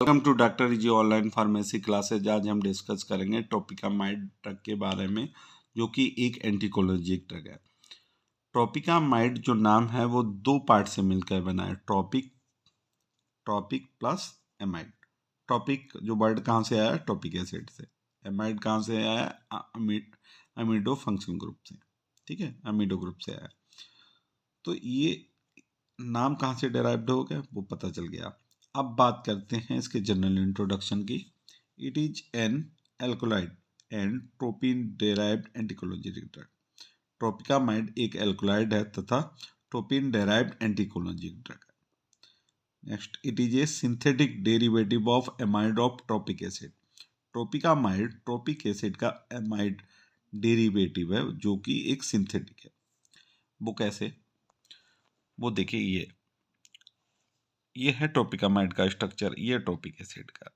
Welcome to doctor ji online pharmacy classes. आज हम discuss करेंगे टॉपिकामाइड ड्रग के बारे में, जो कि एक एंटीकोलिनर्जिक ड्रग है। टॉपिकामाइड जो नाम है वो दो पार्ट से मिलकर बना है, टॉपिक प्लस एमाइड। टॉपिक जो वर्ड कहाँ से आया है? टॉपिक एसिड से। एमाइड कहाँ से आया है? अमीडो फंक्शन ग्रुप से। ठीक है, अमीडो ग्रुप से आया। तो ये नाम कहाँ से डेराइव्ड हो गया वो पता चल गया। अब बात करते हैं इसके जनरल इंट्रोडक्शन की। It is an alkaloid and tropine derived anticholinergic drug. Tropicamide एक एल्कोलाइड है तथा ट्रोपिन डेराइव्ड एंटीकोलिनर्जिक ड्रग है। Next, it is a synthetic derivative of amide of trophic acid. Tropicamide trophic acid का amide derivative है, जो कि एक synthetic है। वो कैसे? वो देखिए, ये है टॉपिकामाइड का स्ट्रक्चर, ये टॉपिक एसिड का।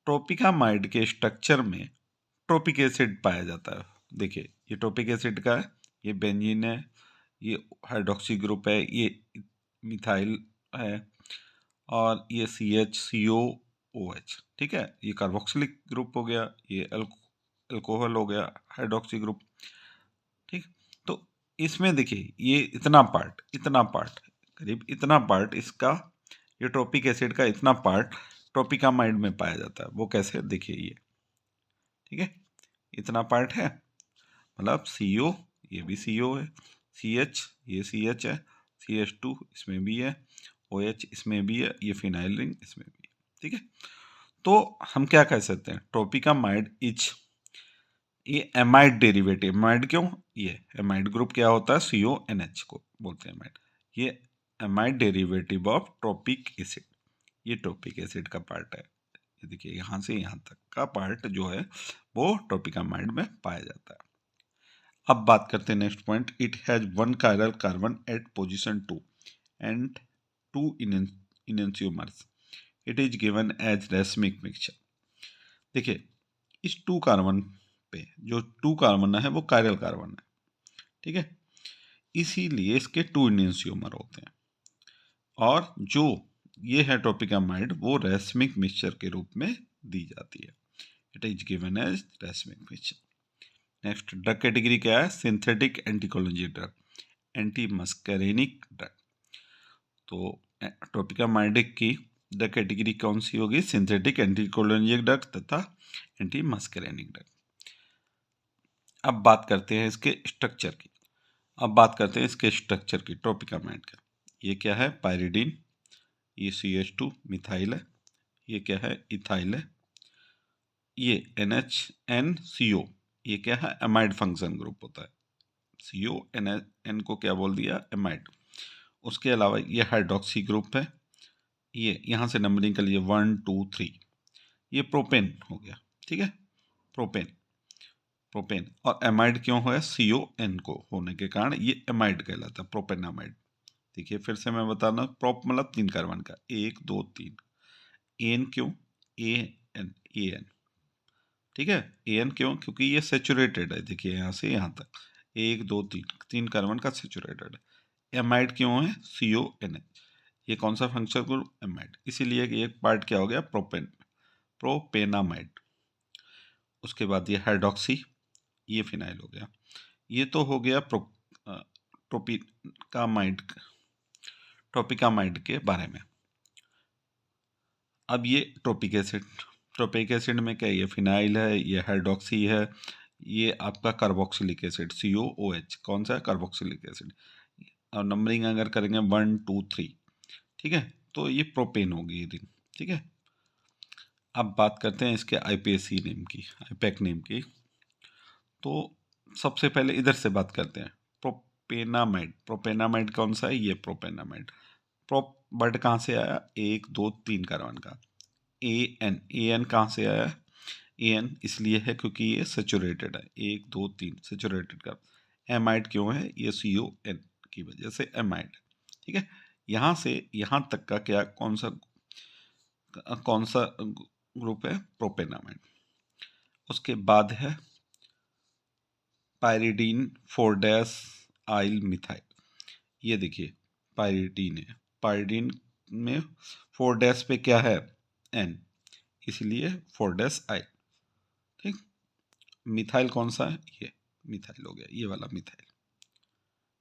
टॉपिकामाइड के स्ट्रक्चर में टॉपिक एसिड पाया जाता है। देखिए, ये टॉपिक एसिड का है, ये बेंजीन है, ये हाइड्रोक्सी ग्रुप है, ये मिथाइल है, और ये CH COOH। ठीक है, ये कार्बोक्सिलिक ग्रुप हो गया, ये अल्कोहल हो गया, हाइड्रोक्सी ग्रुप। ठीक, तो इसमें देखिए ये इतना पार्ट करीब इतना पार्ट इसका, ये ट्रोपिक एसिड का इतना पार्ट टॉपिकामाइड में पाया जाता है। वो कैसे? देखिए ये, ठीक है, इतना पार्ट है, मतलब CO, ये भी CO है, CH, ये CH है, CH2 इसमें भी है, OH इसमें भी है, ये फिनाइल रिंग इसमें भी है। ठीक है, तो हम क्या कह सकते हैं? टॉपिकामाइड इज ये एमाइड डेरिवेटिव। एमाइड क्यों? ये एमाइड ग्रुप क्या होता है? CONH को बोलते हैं एमाइड। ये amide derivative of topic acid, ये टॉपिक एसिड का पार्ट है। ये देखिए, यहाँ से यहाँ तक का पार्ट जो है वो टॉपिकामाइड में पाया जाता है। अब बात करते हैं next point. It has one chiral carbon at position 2 and 2 enantiomers. It is given as racemic mixture. देखिए, इस 2 कार्बन पे जो 2 कार्बन है वो कायरल कार्बन है। ठीक है, इसीलिए इसके 2 इनोसियमर होते हैं, और जो ये है टॉपिकामाइड वो रेसमिक मिक्सचर के रूप में दी जाती है। It is given as racemic mixture. Next, drug category क्या है? Synthetic anticholinergic drug, anti muscarinic drug. तो टॉपिकामाइड की ड्रग कैटेगरी कौन सी होगी? सिंथेटिक एंटीकोलिनर्जिक ड्रग तथा एंटी मस्करेनिक ड्रग। अब बात करते हैं इसके स्ट्रक्चर की। टॉपिकामाइड का ये क्या है? पायरिडीन, ये CH2 मिथाइल है, ये क्या है? इथाइल है, ये NHNCO, ये क्या है? एमाइड फंक्शन ग्रुप होता है। CON को क्या बोल दिया? एमाइड। उसके अलावा ये हाइड्रोक्सी ग्रुप है, ये यहाँ से नंबरिंग कर लिए 1 2 3, ये प्रोपेन हो गया। ठीक है, प्रोपेन और एमाइड क्यों है? CON को होने के कारण ये एमाइड कहलाता है, प्रोपेनामाइड। देखिए फिर से मैं बताना, प्रोप मतलब 3 कार्बन का, 1 2 3। एन क्यों? AN। ठीक है, AN क्यों? क्योंकि ये सेचुरेटेड है। देखिए यहाँ से यहाँ तक 1 2 3 कार्बन का सेचुरेटेड है। एमाइड क्यों है? CONH। ये कौन सा फंक्शनल ग्रुप? एमाइड। इसीलिए एक पार्ट क्या हो गया? प्रोपेनामाइड। उसके बाद ये हाइड्रोक्सी, ये फिनाइल हो गया। ये तो हो गया टॉपिकामाइड के बारे में। अब ये टॉपिक एसिड में क्या? ये फिनाइल है, ये हाइड्रोक्सी है, ये आपका कार्बोक्सिलिक एसिड COOH। कौन सा है? Carboxylic acid. और नंबरिंग अगर करेंगे 1 2 3, ठीक है, तो ये प्रोपेन होगी रिंग। ठीक है, अब बात करते हैं इसके आईपैक नेम की। तो सबसे पहले इधर से बात करते हैं, प्रोपेनामाइड कौन सा है? ये प्रोपेनामाइड। वर्ड कहाँ से आया? 1 2 3 कार्बन का। AN कहाँ से आया? AN इसलिए है क्योंकि ये सेचुरेटेड है, 1 2 3 सेचुरेटेड का। एमाइड क्यों है? ये CON की वजह से एमाइड। ठीक है, यहाँ से यहाँ तक का क्या, कौन सा ग्रुप है? प्रोपेनामाइड। उसके बाद है पायरिडीन 4 आइल मिथाइल। ये देखिए पायरिडीन है, पायरिडीन में 4 पे क्या है? एन, इसलिए 4-आइल। ठीक, मिथाइल कौन सा है? ये मिथाइल हो गया, ये वाला मिथाइल।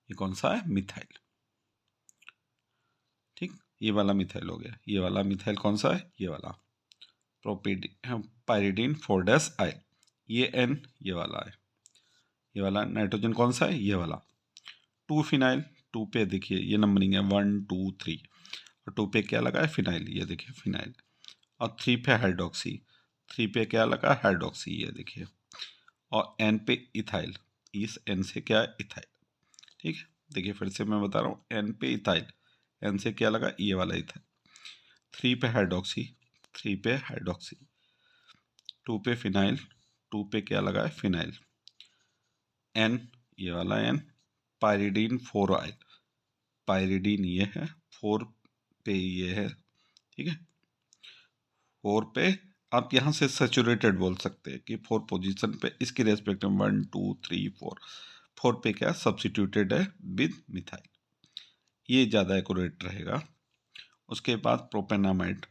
ये कौन सा है? मिथाइल। ठीक, ये वाला मिथाइल हो गया। ये वाला मिथाइल कौन सा है? ये वाला पायरिडीन 4-आइल। ये एन, ये वाला है। ये वाला नाइट्रोजन कौन सा है? ये वाला 2 फिनाइल। 2 पे देखिए ये नंबरिंग है 1 2 3, और 2 पे क्या लगा है? फिनाइल, ये देखिए फिनाइल। और 3 पे हाइड्रोक्सी, 3 पे क्या लगा? हाइड्रोक्सी, ये देखिए। और एन पे इथाइल, इस एन से क्या है? इथाइल। ठीक है, देखिए फिर से मैं बता रहा हूँ, एन पे इथाइल, एन से क्या लगा? ये वाला इथाइल। 3 पे हाइड्रोक्सी, 3 पे हाइड्रोक्सी। 2 पे फिनाइल, 2 पे क्या लगा है? फिनाइल। एन, ये वाला एन। पायरिडीन 4-आइल, पायरिडीन ये है, 4 पे ये है। ठीक है, 4 पे आप यहाँ से सैचुरेटेड बोल सकते हैं कि 4 पोजीशन पे इसकी रेस्पेक्ट में 1 2 3 4, 4 पे क्या सब्सिट्यूटेड है? विद मिथाइल, ये ज़्यादा एक्यूरेट रहेगा। उसके बाद प्रोपेनामाइड,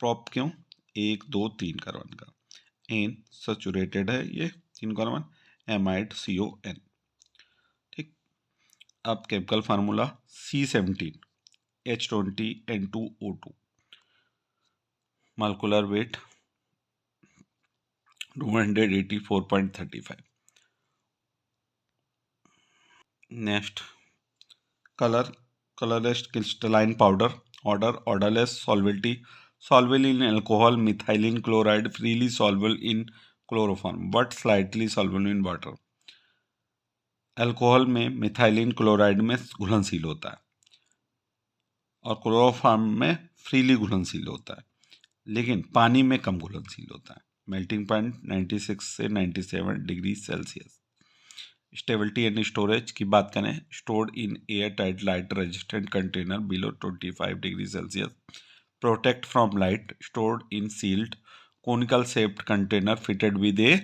प्रोप क्यों? 1 2 3 कार्बन का, एन सैचुरेटेड है, ये 3 कार्बन, एमाइड CON। ठीक, अब chemical formula C17H20N2O2, molecular weight 284.35। Next, colourless crystalline powder, odourless, solubility soluble in alcohol, methylene chloride, freely soluble in chloroform but slightly soluble in water। Alcohol में methylene chloride में घुलनशील होता है, और chloroform में freely घुलनशील होता है, लेकिन पानी में कम घुलनशील होता है। मेल्टिंग पॉइंट 96 से 97 degree Celsius. Stability and storage की बात करें, stored in airtight light resistant container below 25 degree Celsius. Protect from light, stored in sealed conical shaped container fitted with a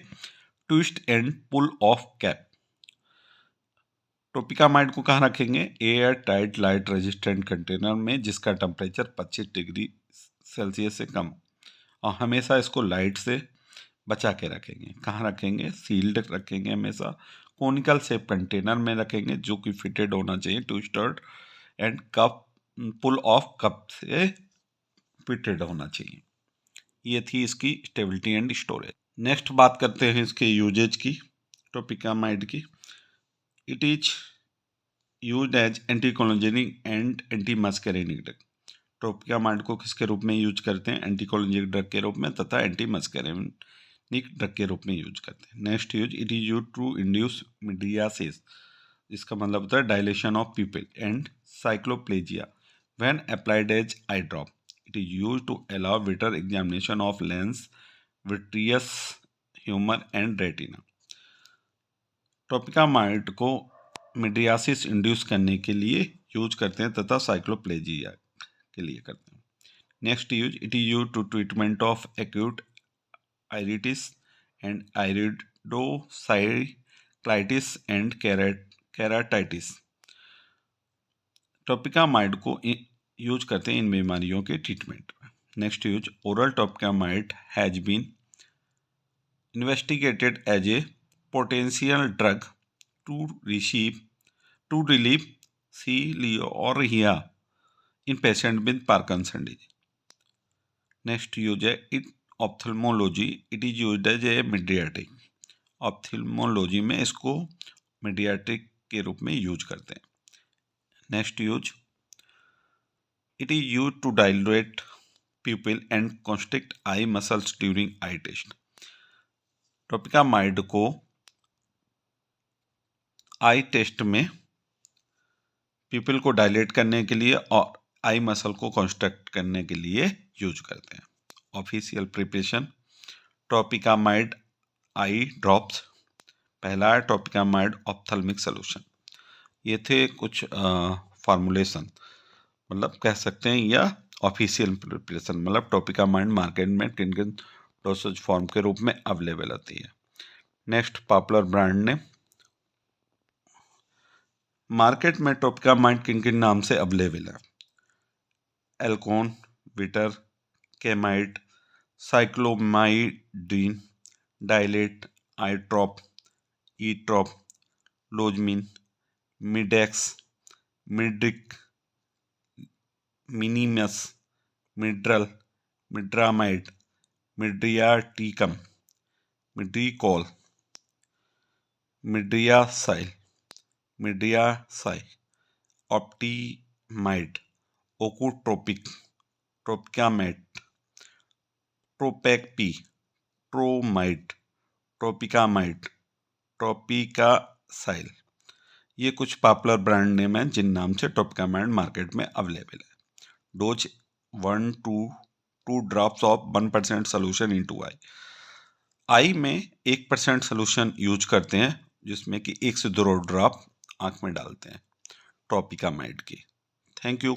twist and pull off cap. Tropicamide को कहाँ रखेंगे? Airtight light resistant container में जिसका temperature 25 degree Celsius से कम, और हमेशा इसको light से बचा के रखेंगे। कहाँ रखेंगे? सील्ड रखेंगे हमेशा, कोनिकल शेप कंटेनर में रखेंगे, जो कि फिटेड होना चाहिए twisted end cup pull off cup से फिटेड होना चाहिए। ये थी इसकी स्टेबिलिटी एंड स्टोरेज। नेक्स्ट बात करते हैं इसके यूजेज की, टोपिकामाइड की। It is used as anticholinergic and anti muscarinic drug. Tropicamide को किसके रूप में यूज करते हैं? एंटीकोलिनर्जिक ड्रग के रूप में तथा एंटी मस्करेनिक ड्रग के रूप में यूज करते हैं। Next use, it is use to induce mydriasis, इसका मतलब होता है dilation of pupil and cycloplegia when applied as eye drop. It is use to allow better examination of lens, vitreous, humour and retina. Tropicamide को mydriasis induce करने के लिए use करते हैं तथा साइक्लोप्लेजिया के लिए करते हैं। Next use, it is use to treatment of acute iritis and iridocyclitis and keratitis. Tropicamide को यूज करते हैं इन बीमारियों के ट्रीटमेंट में। Next use, oral tropicamide has been investigated as a potential drug to relieve celiac in patient with Parkinson disease. Next use है in ophthalmology, it is used as a mediatic। Ophthalmology में इसको mydriatic के रूप में use करते हैं। Next use, it is use to dilate pupil and constrict eye muscles during eye test। Tropicamide को eye test में प्यूपिल को डायलेट करने के लिए और आई मसल को कॉन्स्ट्रक्ट करने के लिए यूज करते हैं। Official preparation, tropicamide eye drops. पहला है टोपिकामाइड ऑप्थेल्मिक सोल्यूशन। ये थे कुछ फॉर्मुलेशन, मतलब कह सकते हैं, या ऑफिशियल प्रिपरेशन, मतलब टोपिकामाइड मार्केट में किन किन डोसेज फॉर्म के रूप में अवेलेबल होती है। Next, popular brand name. Market में टोपिकामाइड किन किन नाम से अवेलेबल है? Alcon, Viter, Kamide, Cyclomidin, Dilate, Itrop, Etrop, Lojmin, Midex, Midric, Minims, Mydral, Mydramide, Mydriaticum, Mydricol, Mydriacyl, Mydriasi, Optimide, Ocotropic, Tropicamet, Tropicapi, Tromide, tropicamide, Tropicacyl. ये कुछ popular brand name हैं जिन नाम से ट्रोपिकामाइड मार्केट में अवेलेबल है। Dose 1 to 2 drops of 1% solution into eye. Eye में 1% solution use करते हैं, जिसमें कि 1 से 2 ड्रॉप आंख में डालते हैं ट्रोपिकामाइड की। Thank you.